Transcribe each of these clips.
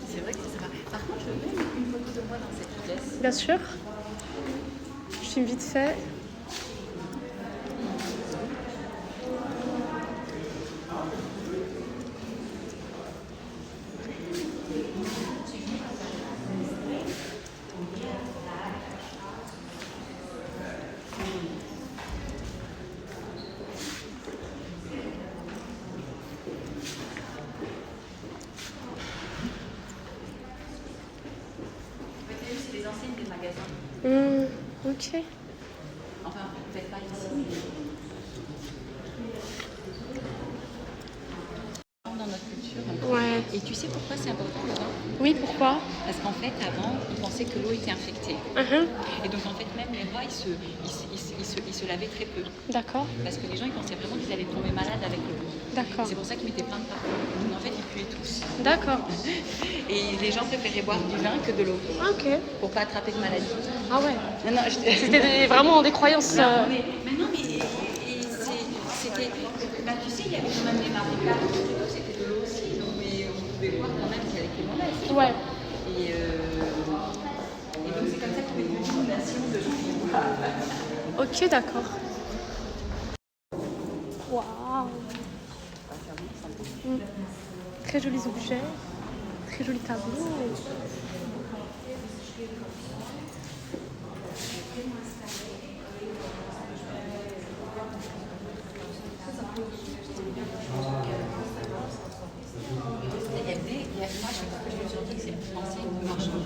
C'est vrai que c'est sympa. Par contre, je veux bien une photo de moi dans cette pièce. Bien sûr. Je filme vite fait. C'est les enseignes des magasins. Ok. Enfin, peut-être pas ici. Dans notre culture. Ouais. Et tu sais pourquoi c'est important le vin? Oui, pourquoi? Parce qu'en fait, avant, on pensait que l'eau était infectée. Et donc, en fait, même les rois, ils se lavaient très peu. D'accord. Parce que les gens, ils pensaient vraiment qu'ils allaient tomber malades avec l'eau. D'accord. C'est pour ça qu'ils mettaient plein de parfums. Donc, en fait, ils puaient tous. D'accord. Et les gens préféraient boire du vin que de l'eau. Ok. Pour pas attraper de maladie. Ah ouais. Non, non, C'était vraiment des croyances. Non, mais c'était. Bah, tu sais, il y avait quand même des marécages, c'était de l'eau aussi, donc, mais on pouvait voir quand même qu'elle était mauvaise. Ouais. Et donc, c'est comme ça qu'on est devenu une nation de gens qui boivent. Ok, d'accord. Waouh. Très jolis objets. Très jolis tableaux. Moi, je sais pas que je me suis dit que c'est ancien marchand.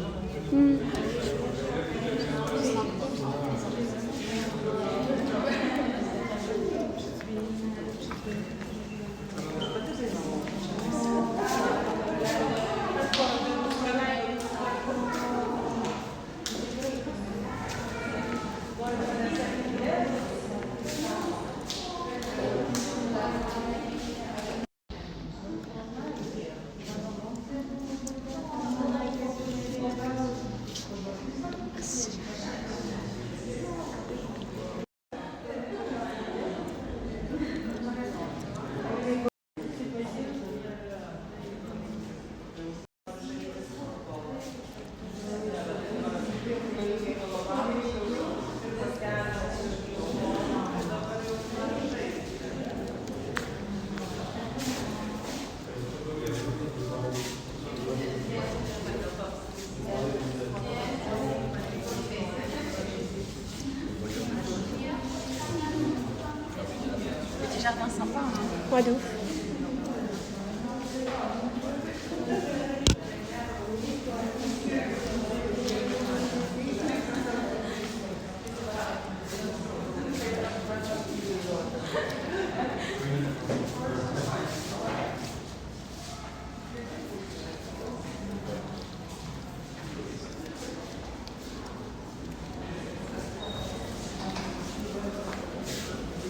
Petit jardin sympa. Hein. Ouais, de ouf.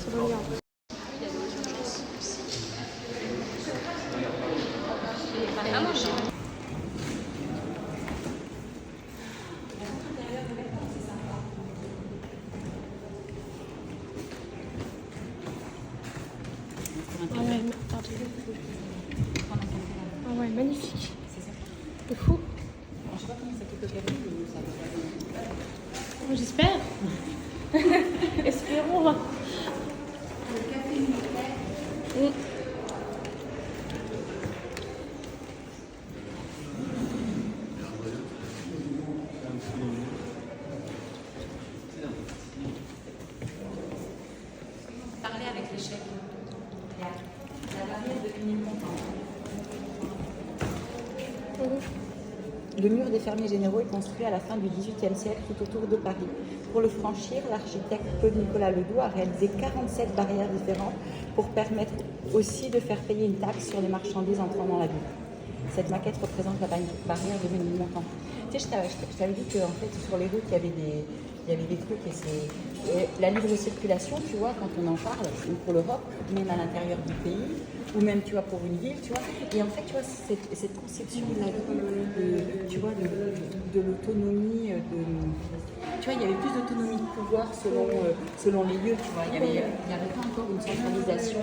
C'est bon, bien. Ah ouais, pardon. Ah ouais, magnifique. C'est fou. Je sais pas comment ça peut faire, ça. J'espère. Espérons. Le café militaire. Parler avec l'échec. La barrière de Ménilmontant. Le mur des fermiers généraux est construit à la fin du XVIIIe siècle tout autour de Paris. Pour le franchir, l'architecte Claude-Nicolas Ledoux a réalisé 47 barrières différentes pour permettre aussi de faire payer une taxe sur les marchandises entrant dans la ville. Cette maquette représente la barrière de Ménilmontant. Tu sais, je t'avais dit qu'en fait, sur les routes, il y avait il y avait des trucs et la libre circulation, tu vois, quand on en parle, ou pour l'Europe, même à l'intérieur du pays, ou même, tu vois, pour une ville, tu vois. Et en fait, tu vois, cette conception de la tu vois, de l'autonomie, tu vois, il y avait plus d'autonomie de pouvoir selon les lieux, tu vois. Il y avait pas encore une centralisation.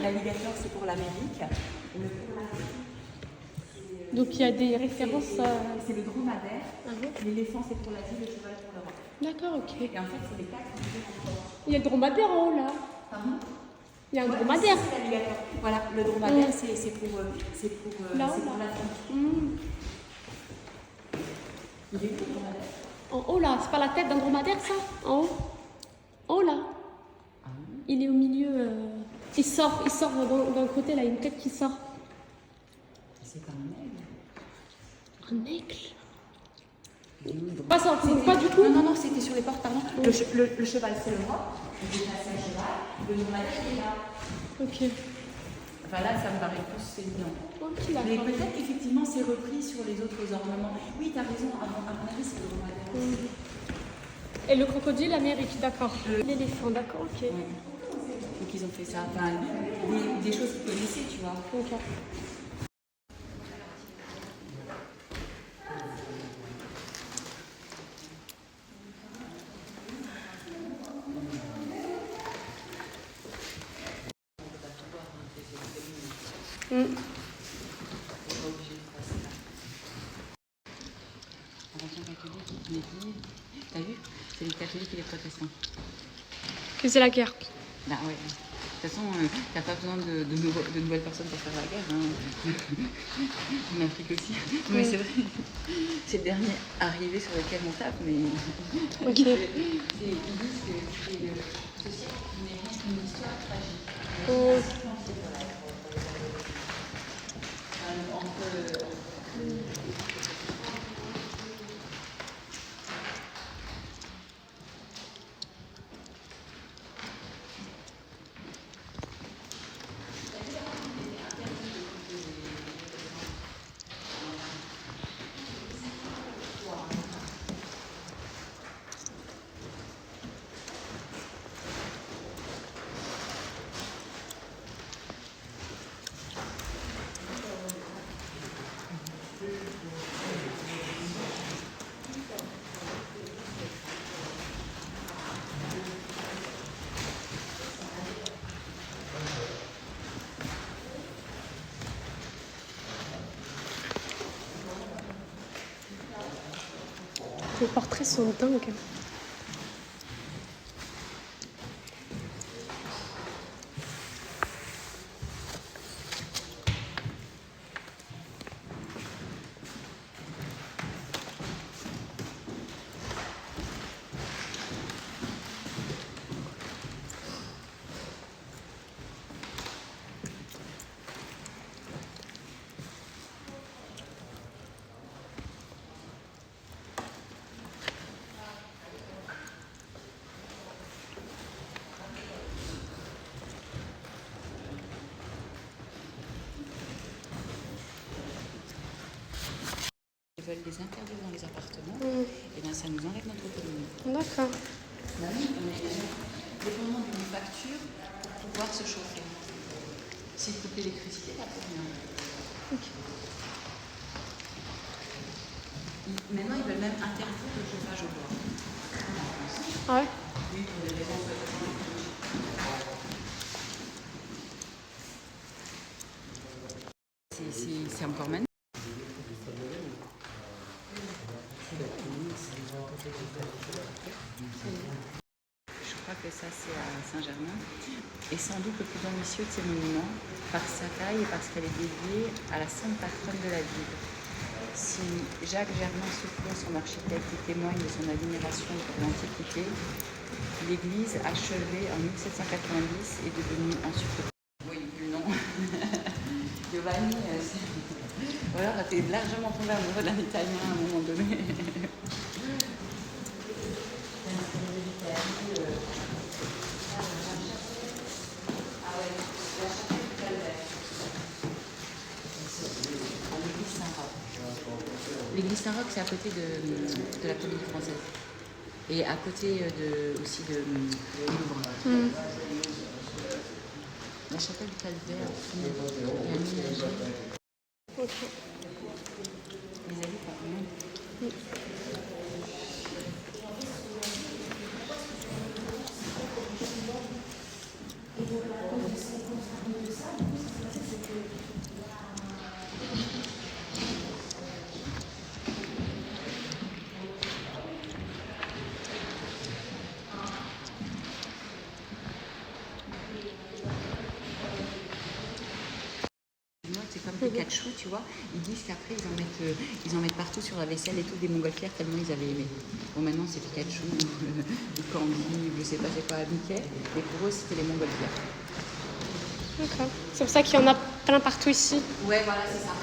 L'alligator, c'est pour l'Amérique. Donc il y a des références. C'est le dromadaire. L'éléphant, c'est pour l'Asie, le cheval pour l'Europe. D'accord, ok. Et en fait, c'est les 4 différents. Il y a le dromadaire en haut là. Pardon? Il y a un dromadaire. C'est l'alligator. Voilà, le dromadaire, c'est pour l'Afrique. Il est où le dromadaire? En haut là, c'est pas la tête d'un dromadaire ça? En haut? En haut là. Il est au milieu. Il sort d'un côté là, il y a une tête qui sort. C'est un aigle. Un aigle? Pas ça, pas du tout. Non, c'était sur les portes, pardon. Le cheval, c'est l'Europe. J'ai passé un cheval. Le dromadaire, il est là. Ok. Enfin là, ça me paraît plus évident. Ok, Mais d'accord. peut-être qu'effectivement, c'est repris sur les autres ornements. Oui, tu as raison, à mon avis, c'est le dromadaire. Et le crocodile, l'Amérique, d'accord. L'éléphant, d'accord, ok. Oui. Donc ils ont fait ça. Enfin, des choses qu'ils connaissaient, tu vois. Ok. T'as vu? C'est les catholiques et les protestants. Que c'est la guerre. Bah ouais. De toute façon, t'as pas besoin de nouvelles personnes pour faire la guerre. Hein. En Afrique aussi. Mais c'est vrai. C'est le dernier arrivé sur lequel on tape, mais. Ok. Ils disent que ce siècle n'est rien qu'une histoire tragique. Les portraits sont dingues. Ils veulent les interdire dans les appartements, et bien ça nous enlève notre autonomie. D'accord. Bah oui, on est dépendant d'une facture pour pouvoir se chauffer. S'ils coupent l'électricité, t'as plus rien. Ok. Maintenant, ils veulent même interdire le chauffage au bois. Ah ouais? Oui, pour des raisons c'est encore maintenant. Je crois que ça c'est à Saint-Germain. Et sans doute le plus ambitieux de ces monuments, par sa taille et parce qu'elle est dédiée à la sainte patronne de la ville. Si Jacques Germain Soufflot, son architecte, témoigne de son admiration pour l'Antiquité, l'église achevée en 1790 est devenue ensuite... Oui, le nom. Giovanni, Ou alors, t'es largement tombé amoureux d'un Italien à un moment donné. L'église Saint-Roch, c'est à côté de la Comédie Française. Et à côté aussi de Louvre. La chapelle du Calvaire, aménagée. Ok. Les allées par Oui. C'est comme Pikachu, tu vois. Ils disent qu'après, ils en mettent partout sur la vaisselle et tout, des montgolfières tellement ils avaient aimé. Bon, maintenant, c'est Pikachu, ou Candy, je sais pas c'est quoi, Mickey. Mais pour eux, c'était les montgolfières. D'accord. C'est pour ça qu'il y en a plein partout ici. Ouais, voilà, c'est ça.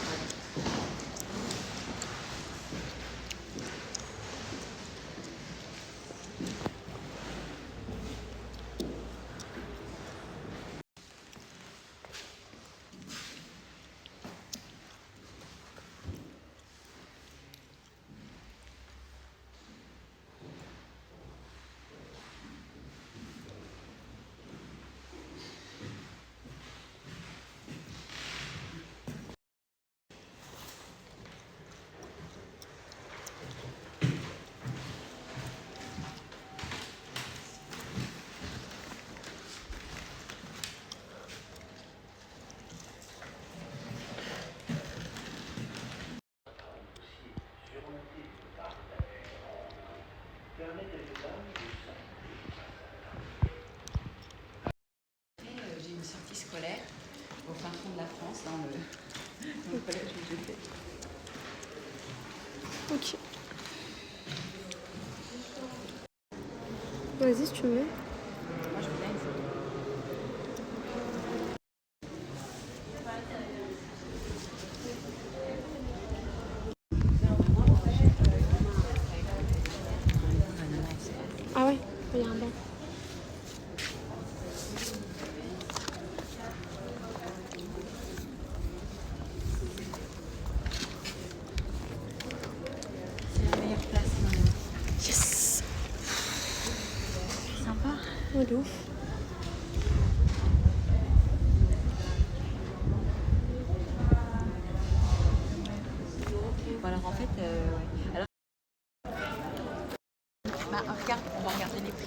J'ai une sortie scolaire au fin fond de la France, dans le collège où j'ai fait. Ok. Vas-y si tu veux. Moi, je veux bien une photo. Ah ouais, il y a un banc. C'est la meilleure place. Yes. Sympa. Ouais, de ouf. Bon, alors en fait, alors, regarde, on va regarder les prix.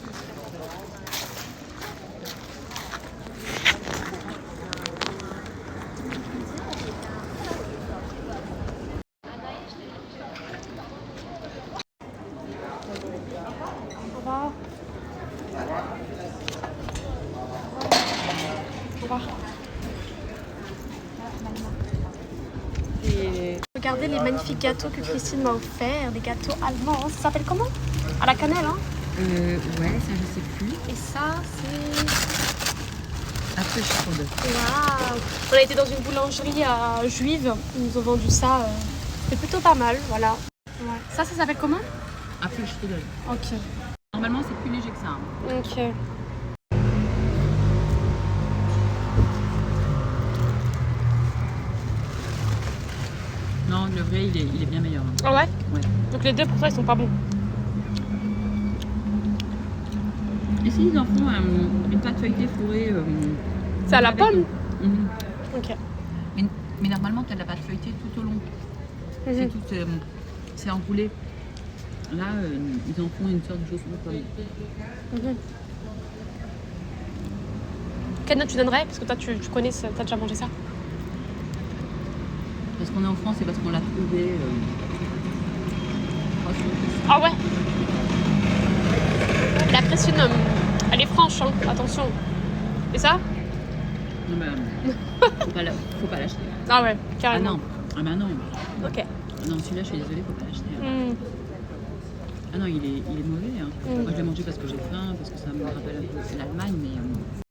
Au revoir. Au revoir. Et regardez les magnifiques gâteaux que Christine m'a offerts, des gâteaux allemands. Ça s'appelle comment? À la cannelle, hein? Ouais, ça je sais plus. Et ça, c'est... Apfelstrudel. Waouh! On a été dans une boulangerie juive, ils nous ont vendu ça. C'est plutôt pas mal, voilà. Ouais. Ça s'appelle comment? Apfelstrudel. Ok. Normalement, c'est plus léger que ça. Hein. Ok. Non, le vrai, il est bien meilleur. Hein. Ah ouais? Ouais. Donc les deux pour toi, ils sont pas bons. Et si ils en font une pâte feuilletée fourrée C'est à la pomme? Ok. Mais normalement, tu as de la pâte feuilletée tout au long. C'est tout, c'est enroulé. Là, ils en font une sorte de chausson de pomme. Quelle note tu donnerais? Parce que toi, tu connais, t'as déjà mangé ça. Parce qu'on est en France et parce qu'on l'a trouvé. Ah ouais? La Christine, elle est franche, hein. Attention. Et ça? Non, mais faut pas l'acheter. Ah ouais, Ah carrément. non, ah bah non. Ok. Ah non, celui-là, je suis désolée, faut pas l'acheter. Ah non, il est mauvais. Hein. Moi, je l'ai mangé parce que j'ai faim, parce que ça me rappelle un peu l'Allemagne, mais